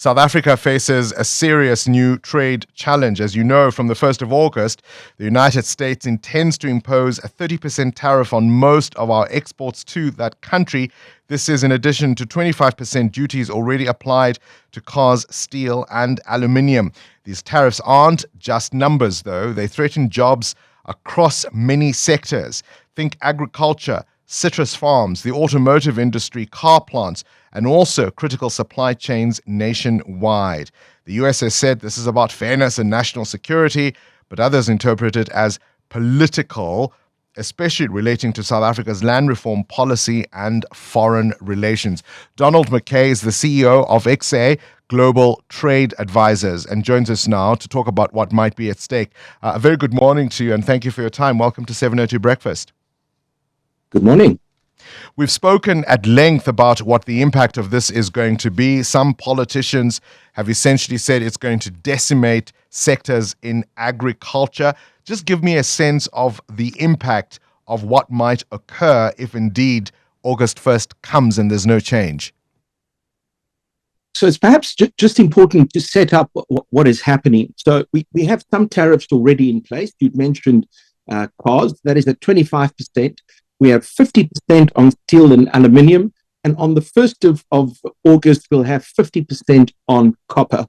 South Africa faces a serious new trade challenge. As you know, from the 1st of August, the United States intends to impose a 30% tariff on most of our exports to that country. This is in addition to 25% duties already applied to cars, steel, and aluminium. These tariffs aren't just numbers, though. They threaten jobs across many sectors. Think agriculture, citrus farms, the automotive industry, car plants, and also critical supply chains nationwide. The US has said this is about fairness and national security, but others interpret it as political, especially relating to South Africa's land reform policy and foreign relations. Donald Mackay is the CEO of XA Global Trade Advisors and joins us now to talk about what might be at stake. A very good morning to you and thank you for your time. Welcome to 702 Breakfast. Good morning. We've spoken at length about what the impact of this is going to be. Some politicians have essentially said it's going to decimate sectors in agriculture. Just give me a sense of the impact of what might occur if indeed August 1st comes and there's no change. So it's perhaps just important to set up what is happening. So we have some tariffs already in place. You'd mentioned cars, that is at 25%. We have 50% on steel and aluminium. And on the 1st of August, we'll have 50% on copper.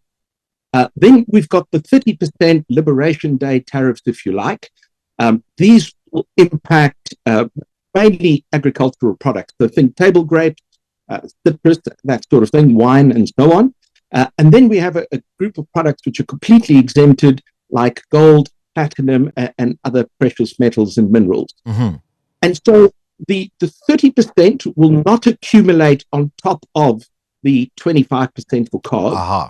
Then we've got the 30% Liberation Day tariffs, if you like. These will impact mainly agricultural products. So think table grapes, citrus, that sort of thing, wine, and so on. And then we have a group of products which are completely exempted, like gold, platinum, and other precious metals and minerals. Mm-hmm. And so the 30% will not accumulate on top of the 25% for cars. Uh-huh.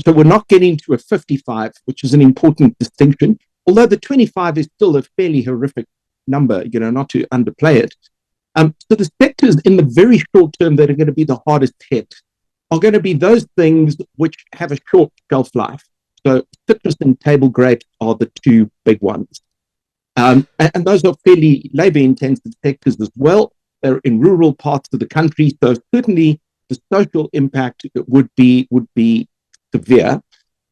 So we're not getting to a 55, which is an important distinction, although the 25 is still a fairly horrific number, not to underplay it. So the sectors in the very short term that are going to be the hardest hit are going to be those things which have a short shelf life. So citrus and table grapes are the two big ones. And those are fairly labor-intensive sectors as well. They're in rural parts of the country, so certainly the social impact would be severe,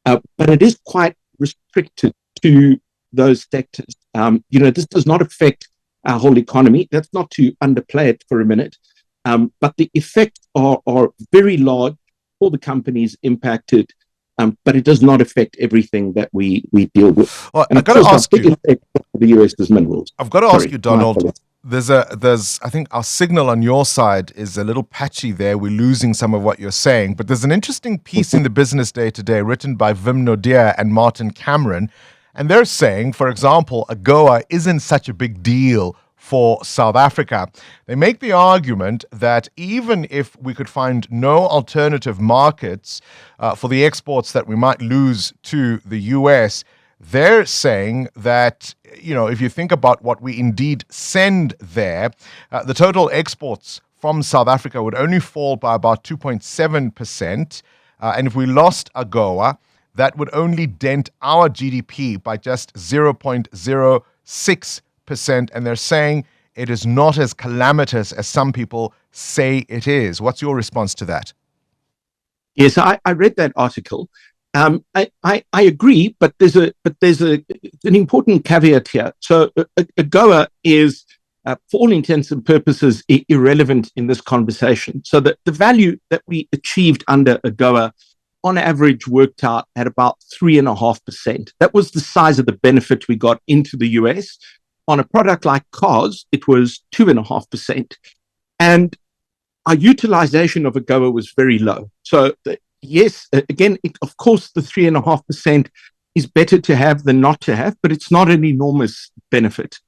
but it is quite restricted to those sectors. This does not affect our whole economy. That's not to underplay it for a minute, but the effects are very large for the companies impacted. But it does not affect everything that we deal with. Well, I've got to ask you. The US is minerals. I've got to ask you, Donald. There's I think our signal on your side is a little patchy there. We're losing some of what you're saying. But there's an interesting piece in the Business Day today written by Vim Nodia and Martin Cameron. And they're saying, for example, AGOA isn't such a big deal for South Africa. They make the argument that even if we could find no alternative markets for the exports that we might lose to the US, they're saying that, if you think about what we indeed send there, the total exports from South Africa would only fall by about 2.7%. And if we lost AGOA, that would only dent our GDP by just 0.06%. And they're saying it is not as calamitous as some people say it is. What's your response to that? Yes, I read that article. I agree, but there's an important caveat here. So AGOA is, for all intents and purposes, irrelevant in this conversation. So the value that we achieved under AGOA on average worked out at about 3.5%. That was the size of the benefit we got into the US. On a product like cars, it was 2.5%. And our utilization of AGOA was very low. So yes, again, of course, the 3.5% is better to have than not to have, but it's not an enormous benefit.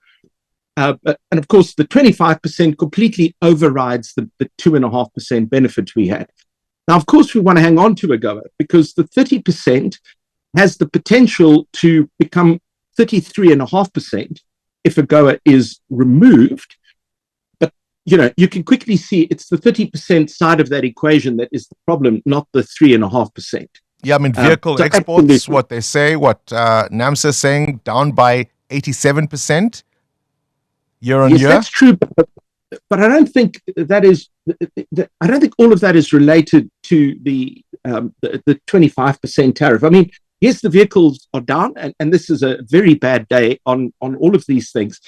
And of course, the 25% completely overrides the 2.5% benefit we had. Now, of course, we want to hang on to AGOA because the 30% has the potential to become 33.5%. If AGOA is removed, but you can quickly see it's the 30% side of that equation that is the problem, not the 3.5%. Yeah, I mean, vehicle exports, what they say, what NAMSA is saying, down by 87% year on year. Yes, that's true, but I don't think that is. I don't think all of that is related to the 25% tariff. I mean, yes, the vehicles are down, and this is a very bad day on all of these things.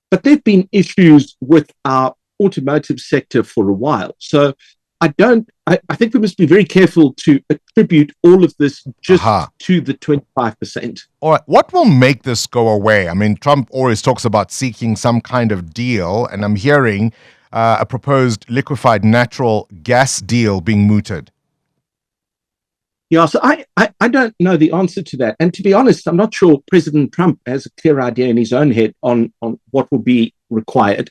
But there have been issues with our automotive sector for a while. So I think we must be very careful to attribute all of this just to the 25%. All right. What will make this go away? I mean, Trump always talks about seeking some kind of deal, and I'm hearing a proposed liquefied natural gas deal being mooted. Yeah, so I don't know the answer to that. And to be honest, I'm not sure President Trump has a clear idea in his own head on what will be required.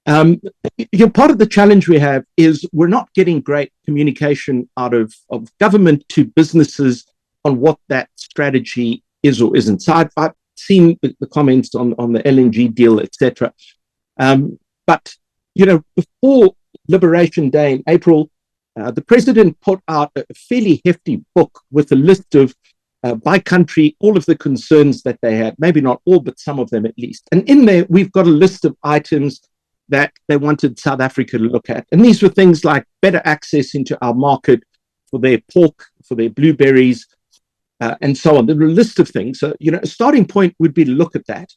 Part of the challenge we have is we're not getting great communication out of government to businesses on what that strategy is or isn't. So I've seen the comments on the LNG deal, etc. But, before Liberation Day in April, the president put out a fairly hefty book with a list of, by country, all of the concerns that they had, maybe not all, but some of them at least. And in there, we've got a list of items that they wanted South Africa to look at. And these were things like better access into our market for their pork, for their blueberries, and so on. There were a list of things. So, a starting point would be to look at that.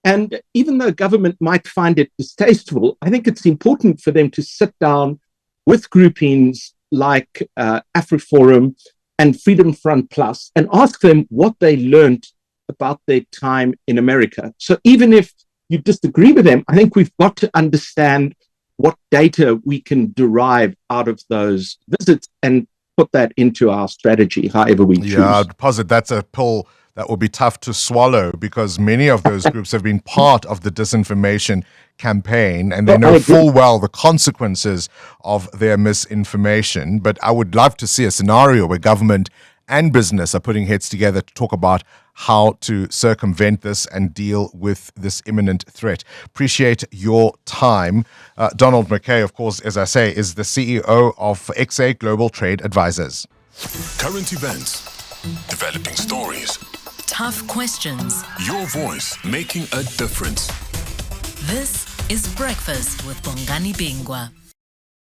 And even though government might find it distasteful, I think it's important for them to sit down with groupings like AfriForum and Freedom Front Plus and ask them what they learned about their time in America. So even if you disagree with them, I think we've got to understand what data we can derive out of those visits and put that into our strategy, however we choose. Yeah, I'd posit that's a pill that will be tough to swallow because many of those groups have been part of the disinformation campaign and they know full well the consequences of their misinformation. But I would love to see a scenario where government and business are putting heads together to talk about how to circumvent this and deal with this imminent threat. Appreciate your time. Donald Mackay, of course, as I say, is the CEO of XA Global Trade Advisors. Current events, developing stories, tough questions, your voice making a difference. This is Breakfast with Bongani Bingwa.